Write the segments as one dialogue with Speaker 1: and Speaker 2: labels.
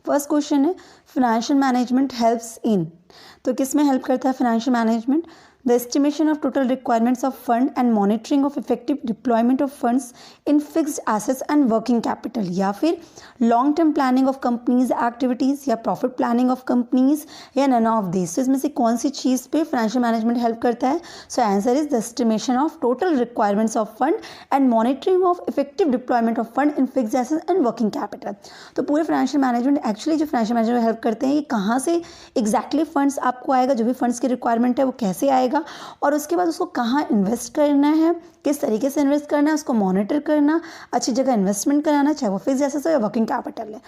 Speaker 1: First question है financial management helps in, तो किस में हेल्प करता है financial management? The estimation of total requirements of fund and monitoring of effective deployment of funds in fixed assets and working capital, या फिर long term planning of companies activities, या profit planning of companies, या none of this. तो इसमें से कौन सी चीज़ पे financial management help करता है? So answer is the estimation of total requirements of fund and monitoring of effective deployment of fund in fixed assets and working capital. तो पूरे फाइनेंशियल मैनेजमेंट एक्चुअली जो फाइनेंशियल मैनेजमेंट हेल्प करते हैं ये कहाँ से एग्जैक्टली फंड्स आपको आएगा, जो भी फंड्स की रिक्वायरमेंट है वो कैसे आएगा, और उसके बाद उसको कहाँ इन्वेस्ट करना है, किस तरीके से इन्वेस्ट करना है, उसको मॉनिटर करना, अच्छी जगह इन्वेस्टमेंट कराना, चाहे वो फिक्स्ड एसेट्स हो या वर्किंग कैपिटल है।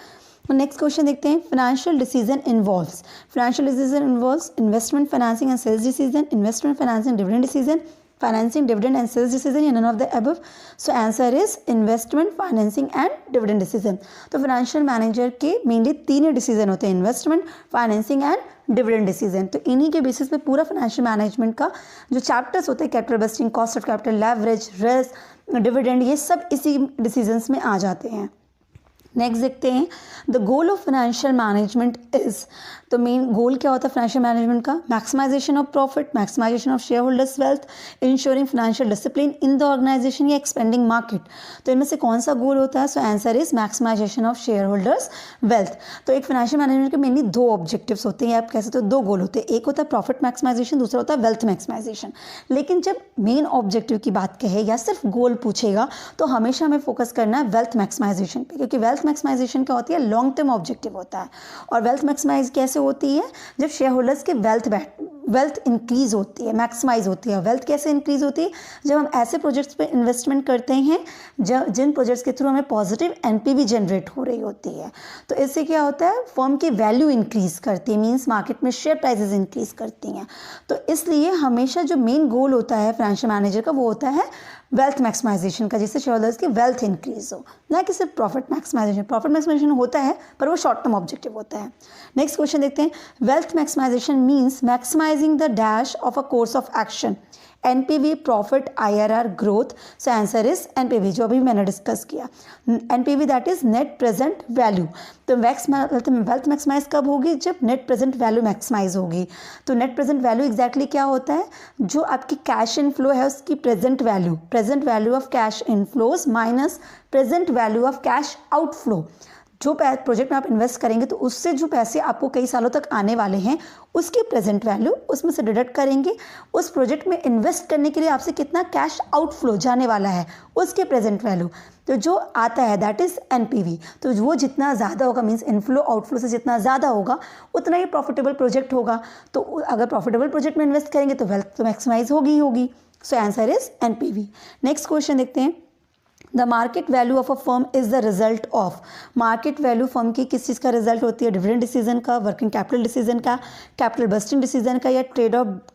Speaker 1: नेक्स्ट क्वेश्चन देखते हैं। Financial decision involves, financial decision involves investment financing and sales decision, investment financing dividend decision, financing dividend and sales decision, या none of the above. So answer is investment financing and dividend decision. तो financial manager के mainly तीन ही decision होते हैं, investment, financing and dividend decision. तो इन्हीं के बेसिस पे पूरा फाइनेंशियल मैनेजमेंट का जो चैप्टर्स होते हैं, capital budgeting, cost of capital, leverage, risk, dividend, ये सब इसी डिसीजंस में आ जाते हैं। नेक्स्ट देखते हैं the goal of financial management is, तो मेन गोल क्या होता है फाइनेंशियल मैनेजमेंट का? Maximisation of profit, maximisation of shareholders wealth, insuring financial discipline in the organisation, या एक्सपेंडिंग मार्केट। तो इनमें से कौन सा गोल होता है? So answer is maximisation of shareholders wealth. तो एक फाइनेंशियल मैनेजमेंट के मेनली दो ऑब्जेक्टिव्स होते हैं, आप कह सकते हो दो गोल होते हैं, एक होता है प्रॉफिट मैक्सिमाइजेशन, दूसरा होता है वेल्थ मैक्सिमाइजेशन। लेकिन जब मेन ऑब्जेक्टिव की बात कहे या सिर्फ गोल पूछेगा तो हमेशा हमें फोकस करना है वेल्थ मैक्सिमाइजेशन पे, क्योंकि वेल्थ मैक्सिमाइजेशन क्या होती है? लॉन्ग टर्म ऑब्जेक्टिव होता है। और वेल्थ मैक्सिमाइज कैसे होती है? जब शेयर होल्डर्स के वेल्थ इंक्रीज होती है, मैक्सिमाइज होती है। वेल्थ कैसे इंक्रीज होती है? जब हम ऐसे प्रोजेक्ट्स पे इन्वेस्टमेंट करते हैं जिन प्रोजेक्ट्स के थ्रू हमें पॉजिटिव एनपीवी जनरेट हो रही होती है। तो इससे क्या होता है? फर्म की वैल्यू इंक्रीज करती है, मींस मार्केट में शेयर प्राइसेस इंक्रीज करती हैं। तो इसलिए हमेशा जो मेन गोल होता है फाइनेंशियल मैनेजर का वो होता है वेल्थ मैक्सिमाइजेशन का, जिससे शेयर होल्डर्स की वेल्थ इंक्रीज हो, ना कि सिर्फ प्रॉफिट मैक्सिमाइजेशन। प्रॉफिट मैक्सिमाइजेशन होता है पर वो शॉर्ट टर्म ऑब्जेक्टिव होता है। नेक्स्ट क्वेश्चन देखते हैं। Wealth maximisation means maximising the dash of a course of action, NPV, profit, IRR, growth. So answer is NPV, जो अभी मैंने डिस्कस किया। NPV that is net present value. तो wealth maximise कब होगी? जब नेट प्रेजेंट वैल्यू मैक्सिमाइज होगी। तो नेट प्रेजेंट वैल्यू एग्जैक्टली क्या होता है? जो आपकी कैश इनफ्लो है उसकी present value of cash inflows minus present value of cash outflow. जो प्रोजेक्ट में आप इन्वेस्ट करेंगे तो उससे जो पैसे आपको कई सालों तक आने वाले हैं उसकी प्रेजेंट वैल्यू उसमें से डिडक्ट करेंगे। उस प्रोजेक्ट में इन्वेस्ट करने के लिए आपसे कितना कैश आउटफ्लो जाने वाला है उसके प्रेजेंट वैल्यू, तो जो आता है दैट इज एनपीवी। तो वो जितना ज़्यादा होगा, मीन्स इनफ्लो आउटफ्लो से जितना ज़्यादा होगा उतना ही प्रॉफिटेबल प्रोजेक्ट होगा। तो अगर प्रॉफिटेबल प्रोजेक्ट में इन्वेस्ट करेंगे तो वेल्थ तो मैक्सिमाइज होगी ही होगी। सो answer is NPV. Next question देखते हैं। The market value of a firm is the result of, market value firm की किस चीज़ का रिजल्ट होती है? डिविडेंड डिसीजन का, वर्किंग कैपिटल डिसीजन का, कैपिटल बस्टिंग डिसीजन का, या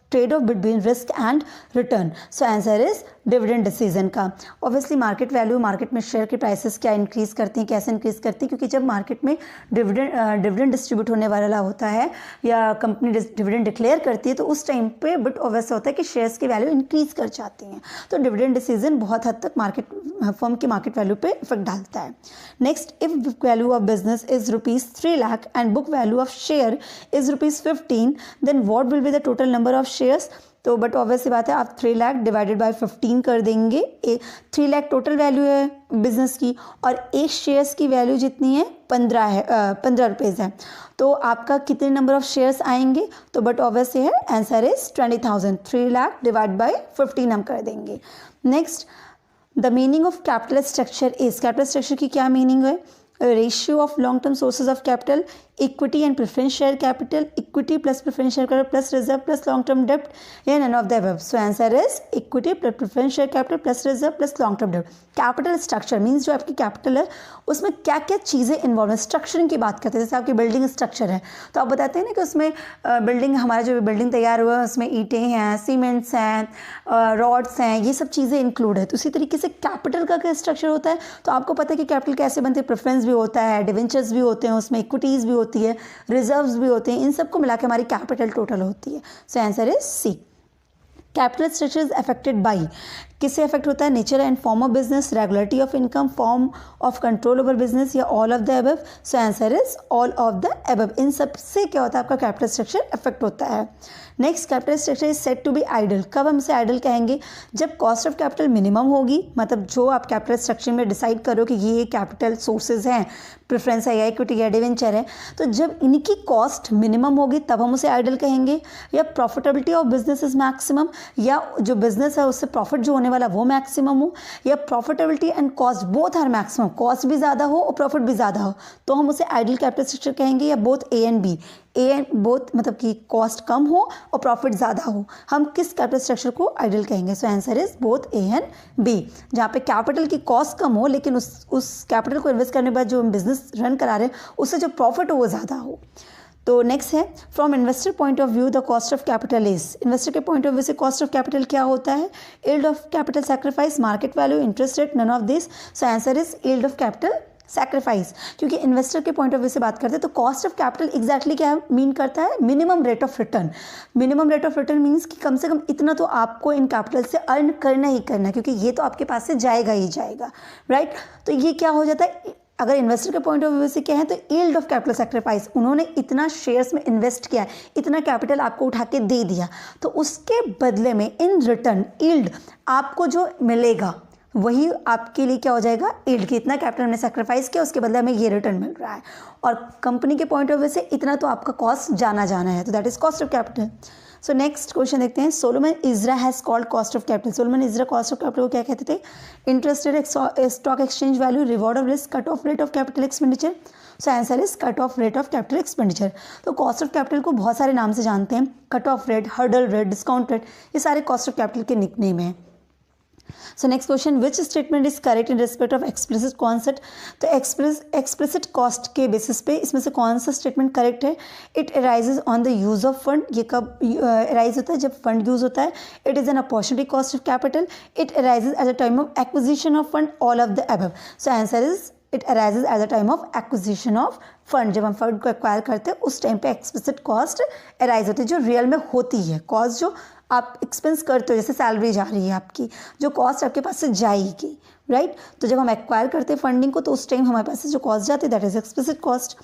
Speaker 1: trade off between risk and return. So answer is dividend decision का। ऑब्वियसली मार्केट वैल्यू मार्केट में शेयर की प्राइसेस क्या इंक्रीज करती हैं, कैसे इंक्रीज करती हैं? क्योंकि जब मार्केट में डिविडेंड डिस्ट्रीब्यूट होने वाला होता है या कंपनी डिविडेंड डिक्लेयर करती है तो उस टाइम पे बट ऑब्वियस होता है कि शेयर्स की वैल्यू इंक्रीज कर जाती हैं। तो डिविडेंड डिसीजन बहुत हद तक फर्म की मार्केट वैल्यू पे इफेक्ट डालता है। Next, if book value of business is ₹3 lakh and book value of share is ₹15, then what will be the total number of shares? तो बट ऑब्वियस सी बात है, आप 3 लाख डिवाइडेड बाय 15 कर देंगे। 3 लाख टोटल वैल्यू है बिजनेस की और एक शेयर्स की वैल्यू जितनी है 15 रुपीज़ है। तो आपका कितने नंबर ऑफ शेयर्स आएंगे? तो बट ऑब्वियस है answer is 20,000। 3 lakh divide by 15 हम कर देंगे। Next, the meaning of capital structure is, capital structure की क्या मीनिंग है? Ratio of long term sources of capital, equity and preference share capital, equity plus preference share capital plus reserve plus long term डेप्ट, या none of the above. So answer is equity plus preference share capital plus reserve plus long term dept. Capital structure means जो आपकी capital है उसमें क्या क्या चीज़ें involve है, स्ट्रक्चरिंग की बात करते हैं। जैसे आपकी बिल्डिंग स्ट्रक्चर है तो आप बताते हैं ना कि उसमें बिल्डिंग, हमारा जो बिल्डिंग तैयार हुआ है उसमें ईंटें हैं, सीमेंट्स हैं, रॉड्स हैं, ये सब चीज़ें इंक्लूड है। तो उसी तरीके से कैपिटल का क्या स्ट्रक्चर होता है? तो आपको पता है कि कैपिटल कैसे बनते हैं, प्रेफरेंस भी होता है, डिवेंचर्स भी होते हैं, उसमें इक्विटीज़ भी होती है, रिजर्व्स भी होते हैं, इन सबको मिला के हमारी कैपिटल टोटल होती है। So answer is C. Capital structure is affected by, किससे अफेक्ट होता है? Nature and form of business, regularity of income, form of control over business, या all of the above? So answer is all of the above. इन सब से क्या होता है? आपका कैपिटल स्ट्रक्चर अफेक्ट होता है। Next, capital structure is said to be ideal. कब हम इसे आइडल कहेंगे? जब कॉस्ट ऑफ कैपिटल मिनिमम होगी, मतलब जो आप कैपिटल स्ट्रक्चर में डिसाइड करो कि ये कैपिटल सोर्सेज हैं, प्रेफरेंस है या इक्विटी या डिवेंचर है, तो जब इनकी कॉस्ट मिनिमम होगी तब हम उसे आइडल कहेंगे। या profitability of business is maximum, या जो बिजनेस है उससे प्रॉफिट जो होने वाला वो मैक्सिमम हो, या profitability and cost both are maximum, cost भी ज़्यादा हो और प्रॉफिट भी ज़्यादा हो, तो हम उसे आइडल कैपिटल स्ट्रक्चर कहेंगे। या both A and B, A and both मतलब कि कॉस्ट कम हो और प्रॉफिट ज़्यादा हो, हम किस कैपिटल स्ट्रक्चर को आइडल कहेंगे? So answer is both A and B. जहाँ पे कैपिटल की कॉस्ट कम हो लेकिन उस कैपिटल को इन्वेस्ट करने के बाद जो बिजनेस रन करा रहे हैं उससे जो प्रॉफिट हो वो ज़्यादा हो। तो नेक्स्ट है, from investor point of view the cost of capital is. Investor के पॉइंट ऑफ व्यू से कॉस्ट ऑफ कैपिटल क्या होता है? Yield of capital sacrifice, market value, interest rate, none of this. So answer is yield of capital sacrifice. क्योंकि investor के point of view से बात करते हैं तो कॉस्ट ऑफ कैपिटल एग्जैक्टली क्या मीन करता है? Minimum rate of return. Minimum rate of return means कि कम से कम इतना तो आपको इन कैपिटल से अर्न करना ही करना है, क्योंकि ये तो आपके पास से जाएगा ही जाएगा, राइट। तो ये क्या हो जाता है? अगर इन्वेस्टर के पॉइंट ऑफ व्यू से क्या है तो यील्ड ऑफ कैपिटल सैक्रिफाइस, उन्होंने इतना शेयर्स में इन्वेस्ट किया है, इतना कैपिटल आपको उठा के दे दिया, तो उसके बदले में इन रिटर्न यील्ड आपको जो मिलेगा वही आपके लिए क्या हो जाएगा? यील्ड की इतना कैपिटल हमने सैक्रिफाइस किया, उसके बदले में ये रिटर्न मिल रहा है। और कंपनी के पॉइंट ऑफ व्यू से इतना तो आपका कॉस्ट जाना है, तो that is cost of capital. So next question देखते हैं। Solomon Ezra has called cost of capital. Solomon Ezra cost of capital को क्या कहते थे? Interest rate, stock exchange value, reward of risk, cut off rate of capital expenditure. So answer is cut off rate of capital expenditure. तो cost of capital को बहुत सारे नाम से जानते हैं, cut off rate, hurdle rate, discount rate, ये सारे कॉस्ट ऑफ कैपिटल के निकनेम हैं। सो next question, which statement is correct in respect of explicit concept? तो एक्सप्लिसिट कॉस्ट के बेसिस पे इसमें से कौन सा स्टेटमेंट करेक्ट है? It arises on the use of fund. ये कब अराइज होता है? जब फंड यूज होता है। It is an opportunity cost of capital. It arises at the time of acquisition of fund, all of the above. So answer is it arises at the time of acquisition of fund. जब हम fund को acquire करते हैं उस time पे explicit cost arise होती है, जो रियल में होती है। कॉस्ट जो आप एक्सपेंस करते हो, जैसे सैलरी जा रही है आपकी, जो कॉस्ट आपके पास से जाएगी, राइट। तो जब हम एक्वायर करते हैं फंडिंग को तो उस टाइम हमारे पास से जो कॉस्ट जाती है that is explicit cost.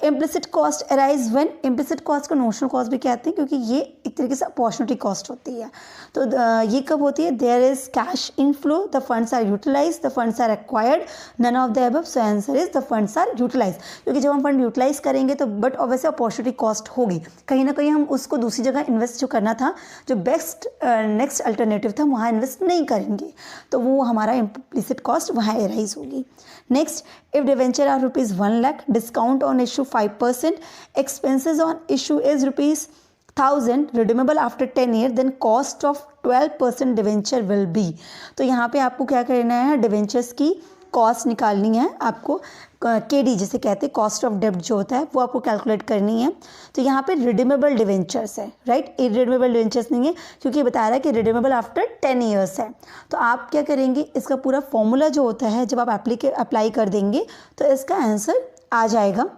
Speaker 1: Implicit cost arise when, implicit cost को नोशनल कॉस्ट भी कहते हैं क्योंकि ये एक तरीके से अपॉर्चुनिटी कॉस्ट होती है। तो ये कब होती है? There is cash inflow, the funds are utilise, the funds are acquired, none of the above. So answer is the funds are utilise. क्योंकि जब हम फंड यूटिलाइज करेंगे तो बट ऑब्वियसली अपॉर्चुनिटी कॉस्ट होगी, कहीं ना कहीं हम उसको दूसरी जगह इन्वेस्ट जो करना था, जो बेस्ट नेक्स्ट अल्टरनेटिव था, वहाँ इन्वेस्ट नहीं करेंगे, तो वो हमारा इम्प्लिसिट कॉस्ट वहाँ एराइज होगी। Next, if debenture are ₹1 lakh, discount on issue 5%, expenses on issue is ₹1000, redeemable after 10 years, then cost of 12% debenture will be. तो यहाँ पे आपको क्या करना है? डिवेंचर्स की कॉस्ट निकालनी है आपको, केडी जिसे कहते हैं, कॉस्ट ऑफ डेब्ट जो होता है वो आपको कैलकुलेट करनी है। तो यहाँ पे रिडीमेबल डिवेंचर्स है, राइट, इरिडीमेबल डिवेंचर्स नहीं है क्योंकि बता रहा है कि रिडीमेबल आफ्टर 10 years है। तो आप क्या करेंगे? इसका पूरा फॉर्मूला जो होता है जब आप अप्लाई कर देंगे तो इसका आंसर आ जाएगा।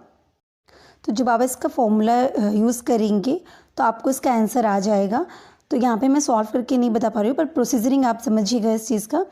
Speaker 1: तो जब आप इसका फॉर्मूला यूज़ करेंगे तो आपको इसका आंसर आ जाएगा। तो यहाँ पे मैं सॉल्व करके नहीं बता पा रही हूँ, पर प्रोसीजरिंग आप समझिएगा इस चीज़ का।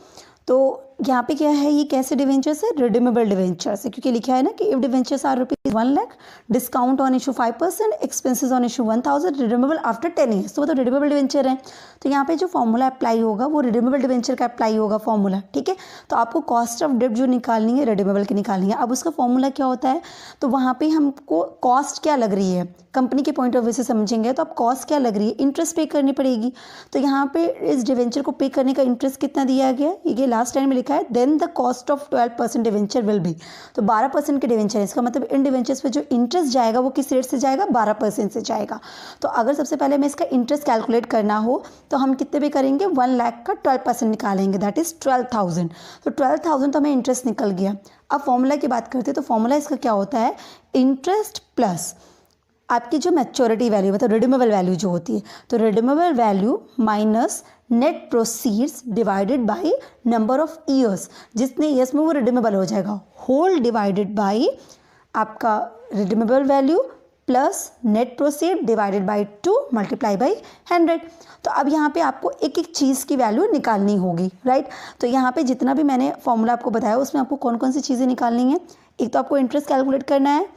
Speaker 1: तो यहाँ पे क्या है? ये कैसे डिवेंचर्स है? रिडीमेबल डिवेंचर्स है, क्योंकि लिखा है ना कि if debentures are ₹1 lakh, discount on issue 5%, expenses on issue 1000, redeemable after 10 years, तो वो तो रिडीमेबल डिवेंचर है। तो यहाँ पे जो फॉर्मूला अप्लाई होगा वो रिडीमेबल डिवेंचर का अप्लाई होगा फॉर्मूला, ठीक है। तो आपको कॉस्ट ऑफ डेब्ट जो निकालनी है रिडीमेबल की निकालनी है। अब उसका फॉर्मूला क्या होता है? तो वहाँ पे हमको कॉस्ट क्या लग रही है, कंपनी के पॉइंट ऑफ व्यू से समझेंगे तो अब कॉस्ट क्या लग रही है? इंटरेस्ट पे करनी पड़ेगी। तो यहाँ पे इस डिवेंचर को पे करने का इंटरेस्ट कितना दिया गया है? ये लास्ट टाइम में लिखा है, then the cost of 12% debenture will be. तो 12% के डिवेंचर है, इसका मतलब इन डिवेंचर्स पे जो इंटरेस्ट जाएगा वो किस रेट से जाएगा? 12% से जाएगा। तो अगर सबसे पहले हमें इसका इंटरेस्ट कैलकुलेट करना हो तो हम कितने पे करेंगे? 1 lakh का 12% निकालेंगे, दैट इज 12,000। तो 12,000 तो हमें इंटरेस्ट निकल गया। अब फॉर्मूला की बात करते हैं तो फॉर्मूला इसका क्या होता है? इंटरेस्ट प्लस आपकी जो मैच्योरिटी वैल्यू मतलब रिडीमेबल वैल्यू जो होती है, तो redeemable value minus net proceeds divided by number of years, जितने ईयर्स में वो रिडीमेबल हो जाएगा, होल डिवाइडेड बाय आपका redeemable value plus net proceed divided by 2 multiply by 100। तो अब यहाँ पे आपको एक एक चीज़ की वैल्यू निकालनी होगी, राइट। तो यहाँ पे जितना भी मैंने फॉर्मूला आपको बताया उसमें आपको कौन कौन सी चीज़ें निकालनी है। एक तो आपको इंटरेस्ट कैलकुलेट करना है,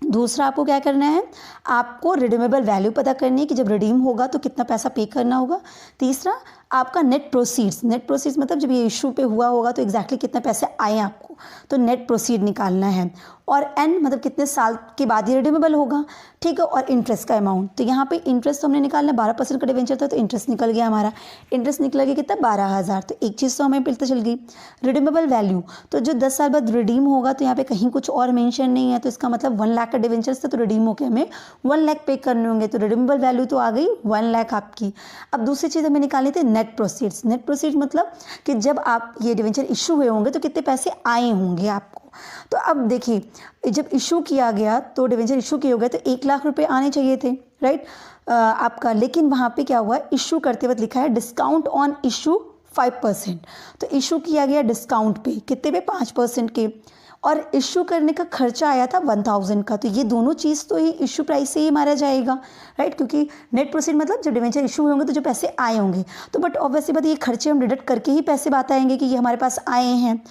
Speaker 1: दूसरा आपको क्या करना है, आपको रिडीमेबल वैल्यू पता करनी है कि जब रिडीम होगा तो कितना पैसा पे करना होगा। तीसरा आपका नेट प्रोसीड्स मतलब जब ये इशू पे हुआ होगा तो एग्जैक्टली कितने पैसे आए आपको, तो नेट प्रोसीड निकालना है। और एन मतलब कितने साल के बाद ये रिडीमेबल होगा, ठीक है। और इंटरेस्ट का अमाउंट, तो यहाँ पे इंटरेस्ट तो हमने निकालना है, 12% का डिवेंचर था तो इंटरेस्ट निकल गया हमारा। इंटरेस्ट निकल गया कितना, 12,000। तो एक चीज़ तो हमें पता चल गई। रिडीमेबल वैल्यू, तो जो 10 साल बाद रिडीम होगा तो यहाँ पे कहीं कुछ और मेंशन नहीं है, तो इसका मतलब 1 लाख का डिवेंचर्स था तो रिडीम होकर हमें 1 लाख पे करने होंगे, तो रिडीमेबल वैल्यू तो आ गई 1 लाख आपकी। अब दूसरी चीज़ हमें निकालनी थी नेट प्रोसीड्स। नेट प्रोसीड्स मतलब कि जब आप ये डिवेंचर इशू हुए होंगे तो कितने पैसे आए होंगे आपको। तो अब देखिए जब इशू किया गया तो डिवेंचर इशू किए हो गए तो 1 लाख रुपए आने चाहिए थे, राइट आपका। लेकिन वहाँ पे क्या हुआ, इशू करते वक्त लिखा है डिस्काउंट ऑन इशू 5%। तो इशू किया गया डिस्काउंट पे कितने पे, 5% के, और इशू करने का खर्चा आया था 1000 का। तो ये दोनों चीज़ तो ही इशू प्राइस से ही मारा जाएगा, राइट, क्योंकि नेट प्रोसीड मतलब जब डिवेंचर इशू होंगे तो जो पैसे आए होंगे। तो बट ऑब्वियसली बात ये खर्चे हम डिडक्ट करके ही पैसे बात आएंगे कि ये हमारे पास आए हैं।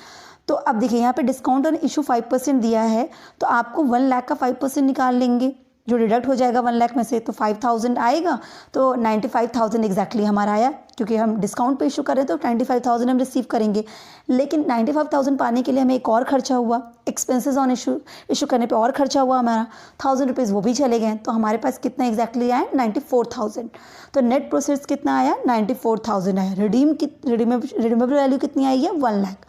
Speaker 1: तो अब देखिए यहाँ पे डिस्काउंट ऑन इशू 5% दिया है, तो आपको 1 लाख का 5% निकाल लेंगे जो डिडक्ट हो जाएगा 1 लाख में से, तो 5000 आएगा। तो 95,000 एग्जैक्टली हमारा आया, क्योंकि हम डिस्काउंट पे इशू कर रहे हैं तो 95,000 हम रिसीव करेंगे। लेकिन 95,000 पाने के लिए हमें एक और खर्चा हुआ, एक्सपेंसेस ऑन इशू करने पे और खर्चा हुआ हमारा 1000 रुपीज़, वो भी चले गए। तो हमारे पास कितना एग्जैक्टली आया, 94,000। तो नेट प्रोसीड्स कितना आया, 94,000 आया। रिडीमेबल वैल्यू कितनी आई है, 1 लाख।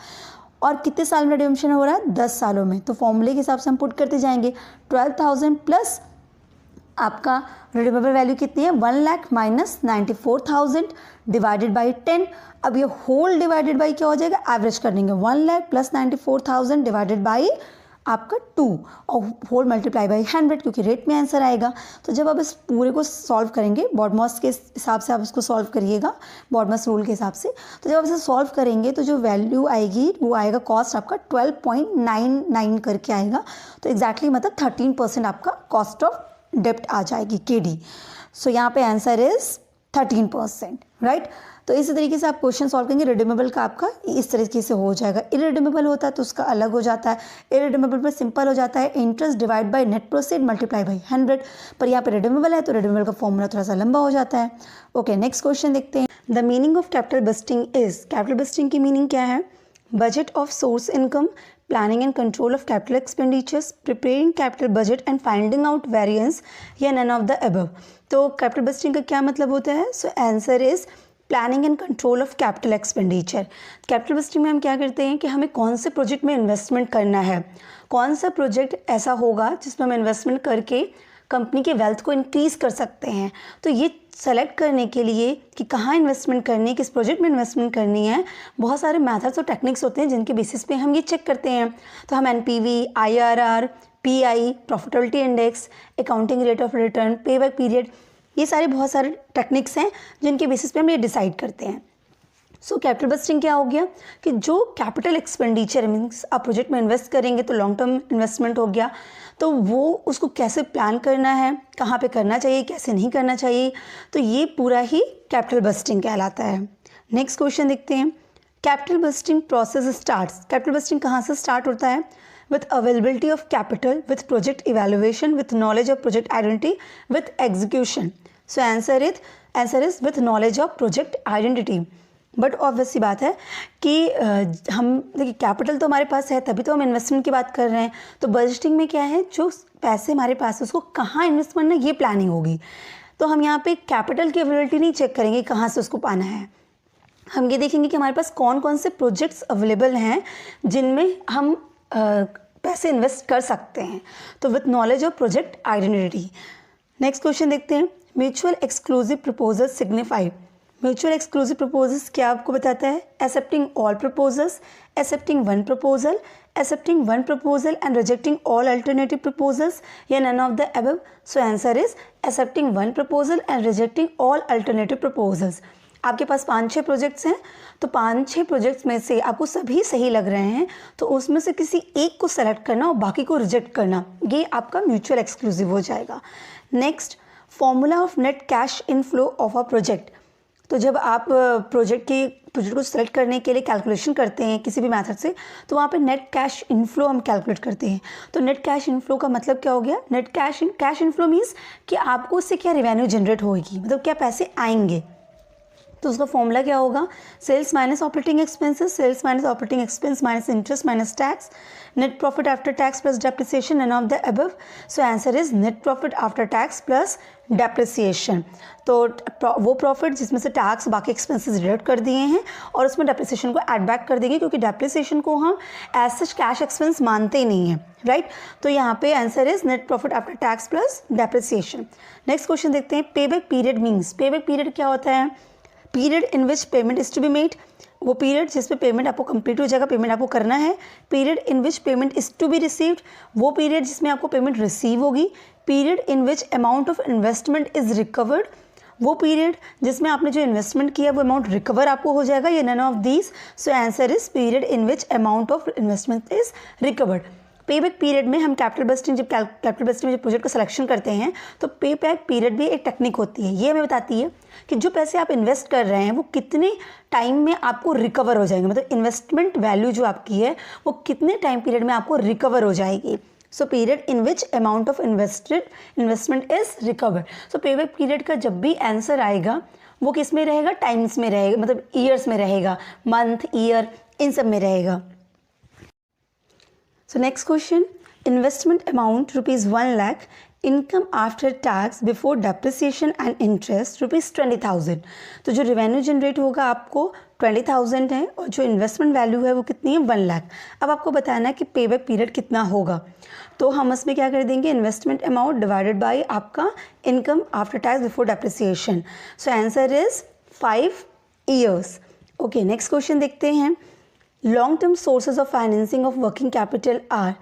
Speaker 1: और कितने साल में रिडम्पशन हो रहा है, 10 सालों में। तो फॉर्मूले के हिसाब से हम पुट करते जाएंगे, 12,000 प्लस आपका रिडीमेबल वैल्यू कितनी है, 1 लाख माइनस 94,000 डिवाइडेड बाई 10। अब ये होल डिवाइडेड बाई क्या हो जाएगा, एवरेज कर देंगे, 1 लाख प्लस 94,000 डिवाइडेड बाई आपका 2 और होल मल्टीप्लाई बाई 100, क्योंकि रेट में आंसर आएगा। तो जब आप इस पूरे को सॉल्व करेंगे, बॉडमॉस के हिसाब से आप इसको सॉल्व करिएगा, बॉडमॉस रूल के हिसाब से। तो जब आप इसे सॉल्व करेंगे तो जो वैल्यू आएगी वो आएगा, कॉस्ट आपका 12.99 करके आएगा। तो एग्जैक्टली मतलब 13% आपका कॉस्ट ऑफ डेप्ट आ जाएगी, KD। सो यहाँ पे आंसर इज 13%, राइट। तो इसी तरीके से आप क्वेश्चन सॉल्व करेंगे। रिडीमेबल का आपका इस तरीके से हो जाएगा। इरिडीमेबल होता है तो उसका अलग हो जाता है। इरिडीमेबल पर सिंपल हो जाता है, interest divide by net proceed multiply by 100। पर यहाँ पे रिडीमेबल है तो रिडीमेबल का फॉर्मूला थोड़ा सा लंबा हो जाता है। ओके, नेक्स्ट क्वेश्चन देखते हैं। The meaning of capital budgeting is, capital budgeting की मीनिंग क्या है, budget of source income, planning and control of capital expenditures, preparing capital budget and finding out variance, या none of the above। तो capital budgeting का क्या मतलब होता है, so answer is planning and control of capital expenditure. Capital budgeting में हम क्या करते हैं कि हमें कौन से प्रोजेक्ट में इन्वेस्टमेंट करना है, कौन सा प्रोजेक्ट ऐसा होगा जिसमें हम इन्वेस्टमेंट करके कंपनी के वेल्थ को इंक्रीज़ कर सकते हैं। तो ये सेलेक्ट करने के लिए कि कहाँ इन्वेस्टमेंट करनी है, किस प्रोजेक्ट में इन्वेस्टमेंट करनी है, बहुत सारे मेथड्स और टेक्निक्स होते हैं जिनके बेसिस पे हम ये चेक करते हैं। तो हम NPV, IRR, PI, profitability index, accounting rate of return, payback period, ये सारे बहुत सारे टेक्निक्स हैं जिनके बेसिस पे हम ये डिसाइड करते हैं। सो कैपिटल बस्टिंग क्या हो गया कि जो कैपिटल एक्सपेंडिचर मीन्स आप प्रोजेक्ट में इन्वेस्ट करेंगे तो लॉन्ग टर्म इन्वेस्टमेंट हो गया, तो वो उसको कैसे प्लान करना है, कहाँ पे करना चाहिए, कैसे नहीं करना चाहिए, तो ये पूरा ही कैपिटल बस्टिंग कहलाता है। नेक्स्ट क्वेश्चन देखते हैं। Capital budgeting process starts, capital budgeting कहाँ से स्टार्ट होता है, with availability of capital, with project evaluation, with knowledge of project identity, with execution। So answer is with knowledge of project identity। But obvious सी बात है कि हम देखिए कैपिटल तो हमारे पास है तभी तो हम इन्वेस्टमेंट की बात कर रहे हैं। तो बजटिंग में क्या है, जो पैसे हमारे पास है उसको कहाँ इन्वेस्ट करना है ये प्लानिंग होगी। तो हम यहाँ पे कैपिटल की अवेलेबिलिटी नहीं चेक करेंगे कहाँ से उसको पाना है, हम ये देखेंगे कि हमारे पास कौन कौन से प्रोजेक्ट्स अवेलेबल हैं जिनमें हम पैसे इन्वेस्ट कर सकते हैं। तो with knowledge of project identity. Next question देखते हैं। Mutual exclusive proposal signify, mutual exclusive proposals क्या आपको बताता है, accepting all proposals, accepting one proposal, accepting one proposal and rejecting all alternative proposals, या none of the above. So answer is accepting one proposal and rejecting all alternative proposals. आपके पास 5-6 projects हैं, तो 5-6 projects में से आपको सभी सही लग रहे हैं, तो उसमें से किसी एक को सेलेक्ट करना और बाकी को रिजेक्ट करना, ये आपका म्यूचुअल एक्सक्लूसिव हो जाएगा। Next, formula of net cash inflow of a project. तो जब आप प्रोजेक्ट को सेलेक्ट करने के लिए कैलकुलेशन करते हैं किसी भी मेथड से, तो वहाँ पे नेट कैश इनफ्लो हम कैलकुलेट करते हैं। तो नेट कैश इनफ्लो का मतलब क्या हो गया? नेट कैश इनफ्लो मीन्स कि आपको उससे क्या रेवेन्यू जनरेट होगी, मतलब क्या पैसे आएंगे। तो उसका फॉर्मूला क्या होगा? Sales minus operating expenses, sales minus operating expense minus interest minus tax, net profit after tax plus depreciation, none of the above. So answer is net profit after tax plus depreciation. तो वो profit जिसमें से tax बाकी expenses deduct कर दिए हैं और उसमें डेप्रिसिएशन को ऐड बैक कर देंगे, क्योंकि डेप्रिसिएशन को हम एज सच कैश एक्सपेंस मानते ही नहीं हैं, राइट। तो यहाँ पे answer is net profit after tax plus depreciation. Next question देखते हैं। Payback period means, payback period क्या होता है? Period in which payment is to be made, वो पीरियड जिसमें पेमेंट आपको कंप्लीट हो जाएगा, पेमेंट आपको करना है। Period in which payment is to be received, वो पीरियड जिसमें आपको पेमेंट रिसीव होगी। Period in which amount of investment is recovered, वो पीरियड जिसमें आपने जो इन्वेस्टमेंट किया वो अमाउंट रिकवर आपको हो जाएगा, या none of these. So answer is period in which amount of investment is recovered. Payback period में हम कैपिटल बस्टिंग जब प्रोजेक्ट का सिलेक्शन करते हैं, तो पेबैक पीरियड भी एक टेक्निक होती है। ये हमें बताती है कि जो पैसे आप इन्वेस्ट कर रहे हैं वो कितने टाइम में आपको रिकवर हो जाएंगे, मतलब इन्वेस्टमेंट वैल्यू जो आपकी है वो कितने टाइम पीरियड में आपको रिकवर हो जाएगी। So period in which amount of investment is recovered. So payback period का जब भी आंसर आएगा वो किस में रहेगा? टाइम्स में रहेगा, मतलब ईयर्स में रहेगा, मंथ, ईयर, इन सब में रहेगा। So next question, investment amount ₹1 lakh, income after tax before depreciation and interest ₹20,000। तो जो रेवेन्यू जनरेट होगा आपको 20,000 है और जो इन्वेस्टमेंट वैल्यू है वो कितनी है? 1 लाख। अब आपको बताना है कि पेबैक पीरियड कितना होगा, तो हम इसमें क्या कर देंगे? इन्वेस्टमेंट अमाउंट डिवाइडेड बाय आपका income after tax before depreciation. So answer is 5 years. Okay, next question देखते हैं। Long term sources of financing of working capital R.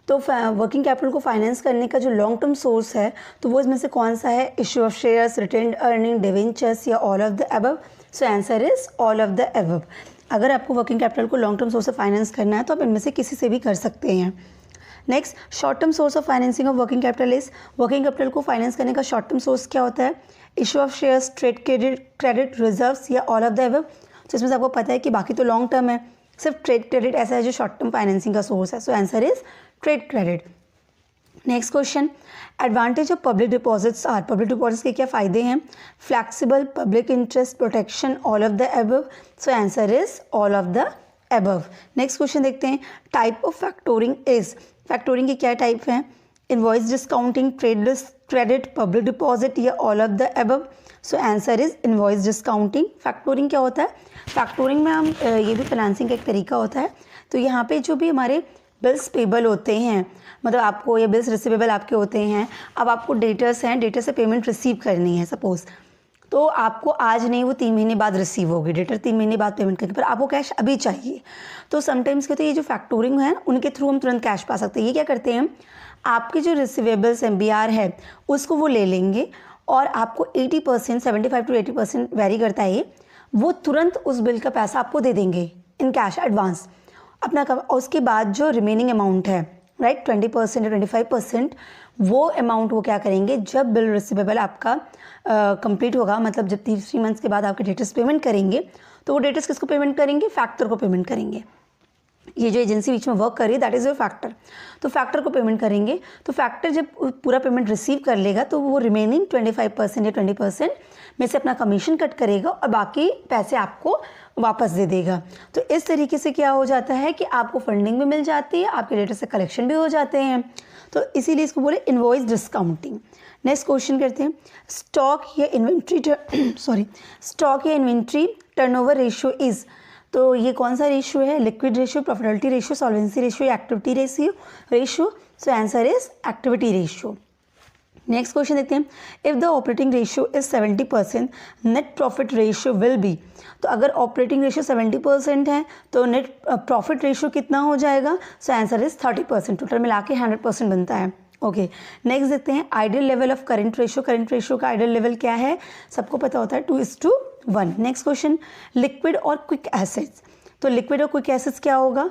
Speaker 1: तो वर्किंग कैपिटल को फाइनेंस करने का जो लॉन्ग टर्म सोर्स है तो वो इसमें से कौन सा है? Issue of shares, retained earning, debentures या all of the above. So answer is all of the above. अगर आपको वर्किंग कैपिटल को लॉन्ग टर्म सोर्स से फाइनेंस करना है तो आप इनमें से किसी से भी कर सकते हैं। Next, short term source of financing of working capital is, working capital को फाइनेंस करने का शॉर्ट टर्म सोर्स क्या होता है? Issue of shares, trade credit, reserves या ऑल ऑफ द अबव। तो इसमें से आपको पता है कि बाकी तो लॉन्ग टर्म है, सिर्फ ट्रेड क्रेडिट ऐसा है जो शॉर्ट टर्म फाइनेंसिंग का सोर्स है। So answer is trade credit. Next question, advantage of public deposits are. Public deposits के क्या फ़ायदे हैं? Flexible, public interest, protection, all of the above. So answer is all of the above. Next question देखते हैं। Type of factoring is, factoring के क्या type हैं? Invoice discounting, trade credit, public deposit या all of the above. So answer is invoice discounting. Factoring क्या होता है? फैक्टोरिंग में हम ये भी फाइनेंसिंग का एक तरीका होता है। तो यहाँ पे जो भी हमारे बिल्स पेबल होते हैं, मतलब आपको ये बिल्स रिसीवेबल आपके होते हैं, अब आपको डेटर्स हैं, डेटर से पेमेंट रिसीव करनी है सपोज, तो आपको आज नहीं वो 3 महीने बाद रिसीव होगी, डेटर 3 महीने बाद पेमेंट करेंगे, पर आपको कैश अभी चाहिए। तो समटाइम्स कहते हैं ये जो फैक्टोरिंग है उनके थ्रू हम तुरंत कैश पा सकते हैं। ये क्या करते हैं? आपके जो रिसीवेबल्स MBR है उसको वो ले लेंगे और आपको 80%, 75 to 80% वेरी करता है ये, वो तुरंत उस बिल का पैसा आपको दे देंगे इन कैश एडवांस अपना। और उसके बाद जो रिमेनिंग अमाउंट है, राइट, 20% या 25%, वो अमाउंट वो क्या करेंगे? जब बिल रिसीवेबल आपका कंप्लीट होगा, मतलब जब 3 मंथ्स के बाद आपके डेटर्स पेमेंट करेंगे, तो वो डेटर्स किसको पेमेंट करेंगे? फैक्टर को पेमेंट करेंगे। ये जो एजेंसी बीच में वर्क कर रही है दैट इज़ योर फैक्टर, तो फैक्टर को पेमेंट करेंगे। तो फैक्टर जब पूरा पेमेंट रिसीव कर लेगा तो वो रिमेनिंग 25% या 20% में से अपना कमीशन कट करेगा और बाकी पैसे आपको वापस दे देगा। तो इस तरीके से क्या हो जाता है कि आपको फंडिंग भी मिल जाती है, आपके डेटर से कलेक्शन भी हो जाते हैं। तो इसीलिए इसको बोले इनवॉइस डिस्काउंटिंग। नेक्स्ट क्वेश्चन करते हैं। स्टॉक या इन्वेंट्री टर्नओवर रेशियो इज़, तो ये कौन सा रेशियो है? Liquid ratio, profitability ratio, solvency ratio या activity ratio. So answer is activity ratio. Next question देखते हैं। If the operating ratio is 70%, net profit ratio will be. तो अगर ऑपरेटिंग रेशियो 70% है तो नेट प्रॉफिट रेशियो कितना हो जाएगा? सो आंसर इज 30%। टोटल मिला के 100% बनता है। ओके, नेक्स्ट देखते हैं। Ideal level of current ratio. Current ratio का आइडियल लेवल क्या है? सबको पता होता है 2:1 1. नेक्स्ट क्वेश्चन, लिक्विड और क्विक एसेट्स. तो लिक्विड और क्विक एसेट्स क्या होगा?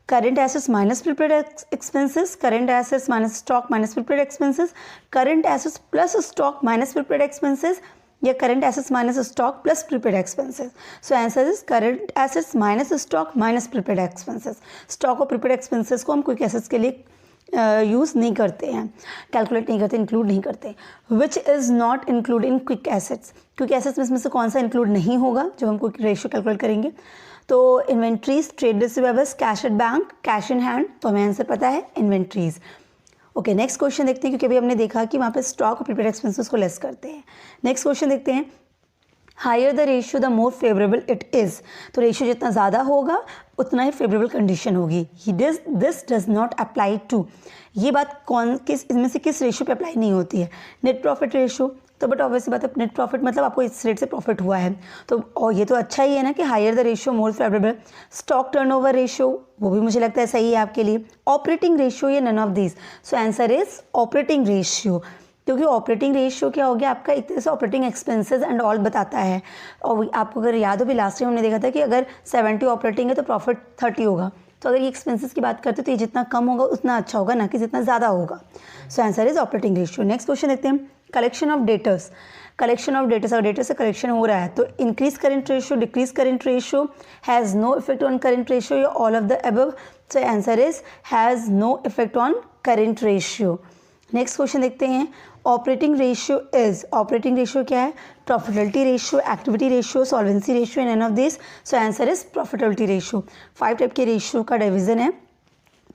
Speaker 1: Current assets minus prepaid expenses, current assets minus stock minus prepaid expenses, current assets plus stock minus prepaid expenses, या current assets minus stock plus prepaid expenses. So answer is current assets minus stock minus prepaid expenses. Stock और prepaid expenses को हम quick assets के लिए use नहीं करते हैं, calculate नहीं करते, इंक्लूड नहीं करते. Which is not include in quick assets. Quick assets में इसमें से कौन सा इंक्लूड नहीं होगा जब हम क्विक रेशियो कैलकुलेट करेंगे? तो inventories, trade receivables, cash at bank, cash in hand. तो हमें आंसर पता है इन्वेंट्रीज. ओके, नेक्स्ट क्वेश्चन देखते हैं, क्योंकि अभी हमने देखा कि वहाँ पे स्टॉक और प्रीपेड एक्सपेंसेस को लेस करते हैं. नेक्स्ट क्वेश्चन देखते हैं, higher the ratio the more favourable it is. तो रेशियो जितना ज़्यादा होगा उतना ही फेवरेबल कंडीशन होगी. This does not apply to. ये बात किस इनमें से किस रेशियो पे अप्लाई नहीं होती है? Net profit ratio. तो बट ऑब्वियसली बात है, नेट प्रॉफिट मतलब आपको इस रेट से प्रॉफिट हुआ है, तो और ये तो अच्छा ही है ना कि higher the ratio more favourable. Stock turnover ratio, वो भी मुझे लगता है सही है आपके लिए. ऑपरेटिंग रेशियो या none of this. So answer is operating ratio, क्योंकि ऑपरेटिंग रेशियो क्या हो गया आपका, एक तरह से ऑपरेटिंग एक्सपेंसेस एंड ऑल बताता है. और आपको अगर याद हो भी लास्ट टाइम हमने देखा था कि अगर 70 ऑपरेटिंग है तो प्रॉफिट 30 होगा. तो अगर ये एक्सपेंसेस की बात करते हैं तो ये जितना कम होगा उतना अच्छा होगा, ना कि जितना ज़्यादा होगा. So answer is operating ratio. Next question देखते हैं, collection of debtors. Collection of debtors, अगर डेटर से कलेक्शन हो रहा है तो increase current ratio, decrease current ratio, has no effect on current ratio, या all of the above. So answer is has no effect on current ratio. Next question देखते हैं, operating ratio is. Operating ratio क्या है? Profitability ratio, activity ratio, solvency ratio, and none of this. So answer is profitability ratio. 5 type के ratio का division है,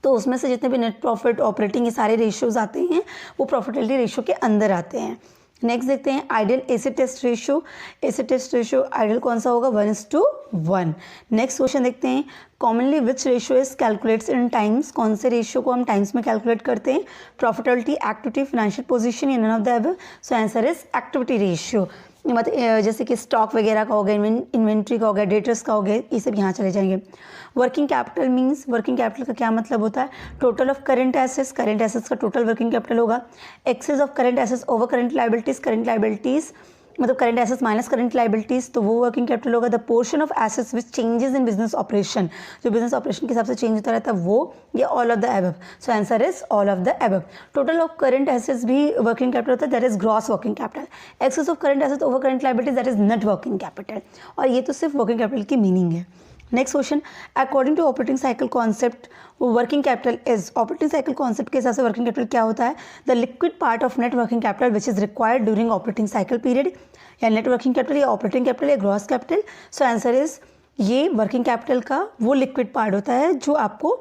Speaker 1: तो उसमें से जितने भी नेट प्रॉफिट, ऑपरेटिंग, ये सारे रेशियोज आते हैं वो प्रॉफिटेबिलिटी रेशियो के अंदर आते हैं. नेक्स्ट देखते हैं, ideal acid test ratio. Acid test ratio ideal कौन सा होगा? 1:1. नेक्स्ट क्वेश्चन देखते हैं, commonly which ratio is calculates in times. कौन से रेशियो को हम टाइम्स में कैलकुलेट करते हैं? प्रॉफिटेबिलिटी, एक्टिविटी, फाइनेंशियल पोजीशन, या none of the above. So answer is activity ratio. मतलब जैसे कि स्टॉक वगैरह का हो गया, इन्वेंट्री का हो गया, डेटर्स का हो गया, ये सब यहाँ चले जाएंगे. Working capital means, working capital का क्या मतलब होता है? Total of current assets. Current assets का टोटल वर्किंग कैपिटल होगा. Excess of current assets over current liabilities. Current liabilities मतलब current assets minus current liabilities, तो वो वर्किंग कैपिटल होगा. The portion of assets which changes in business operation. जो business operation के हिसाब से चेंज होता रहता है वो, ये all of the above. So answer is all of the above. Total of current assets भी वर्किंग कैपिटल होता है, that is gross working capital. Excess of current assets over current liabilities, that is net working capital. और ये तो सिर्फ working capital की meaning है. Next question, according to operating cycle concept working capital is. Operating cycle concept के हिसाब से working capital क्या होता है? The liquid part of net working capital which is required during operating cycle period. या net working capital, या operating capital, या gross capital. So answer is ये वर्किंग कैपिटल का वो लिक्विड पार्ट होता है जो आपको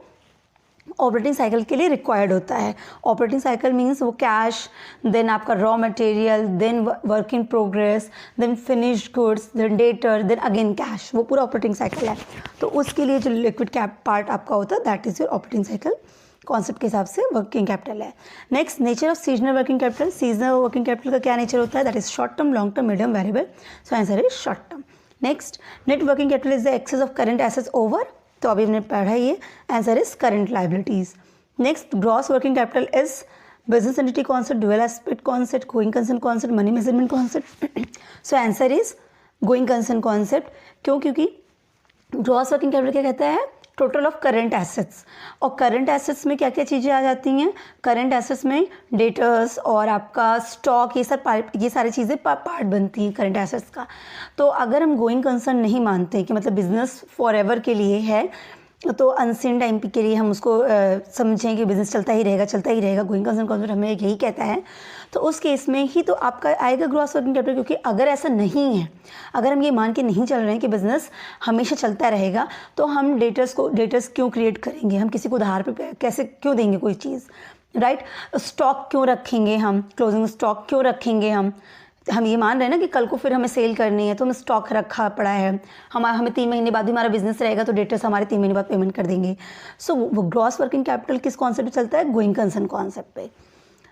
Speaker 1: ऑपरेटिंग साइकिल के लिए रिक्वायर्ड होता है. ऑपरेटिंग साइकिल मीन्स वो कैश, देन आपका raw material, then work in progress, then finished goods, then debtor, then again cash, वो पूरा ऑपरेटिंग साइकिल है. तो उसके लिए जो लिक्विड कैप पार्ट आपका होता है that is your operating cycle concept के हिसाब से वर्किंग कैपिटल है. Next, nature of seasonal working capital. Seasonal working capital का क्या नेचर होता है? That is short term, long term, medium, variable. So answer is short term. Next, net working capital is the excess of current assets over. तो अभी हमने पढ़ा ये, answer is current liabilities. Next, gross working capital is business entity concept, dual aspect concept, going concern concept, money measurement concept. So answer is going concern concept. क्यों? क्योंकि gross working capital क्या कहता है? Total of current assets. और current assets में क्या क्या चीज़ें आ जाती हैं? करंट एसेट्स में डेटर्स और आपका स्टॉक, ये सारी चीज़ें पार्ट बनती हैं करंट एसेट्स का. तो अगर हम गोइंग कंसर्न नहीं मानते कि मतलब बिजनेस फॉर एवर के लिए है, तो अनसीन टाइम के लिए हम उसको समझें कि बिजनेस चलता ही रहेगा, गोइंग कंसर्न कॉन्सेप्ट हमें यही कहता है, तो उस केस में ही तो आपका आएगा ग्रॉस वर्किंग कैपिटल. क्योंकि अगर ऐसा नहीं है, अगर हम ये मान के नहीं चल रहे हैं कि बिजनेस हमेशा चलता रहेगा, तो हम डेटर्स क्यों क्रिएट करेंगे? हम किसी को उधार पे कैसे क्यों देंगे कोई चीज़, राइट? स्टॉक क्यों रखेंगे हम? क्लोजिंग स्टॉक क्यों रखेंगे हम ये मान रहे हैं ना कि कल को फिर हमें सेल करनी है, तो हमें स्टॉक रखा पड़ा है. हमें 3 महीने बाद भी हमारा बिजनेस रहेगा, तो डेटर्स हमारे 3 महीने बाद पेमेंट कर देंगे. सो वो ग्रॉस वर्किंग कैपिटल किस कॉन्सेप्ट पे चलता है? गोइंग कंसर्न कॉन्सेप्ट पे.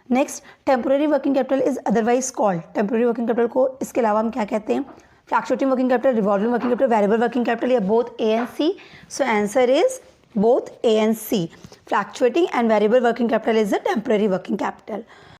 Speaker 1: Next, temporary working capital is otherwise called. Temporary working capital को इसके अलावा हम क्या कहते हैं? Fluctuating working capital, revolving working capital, variable working capital, या both A and C. So answer is both A and C. Fluctuating and variable working capital is a temporary working capital.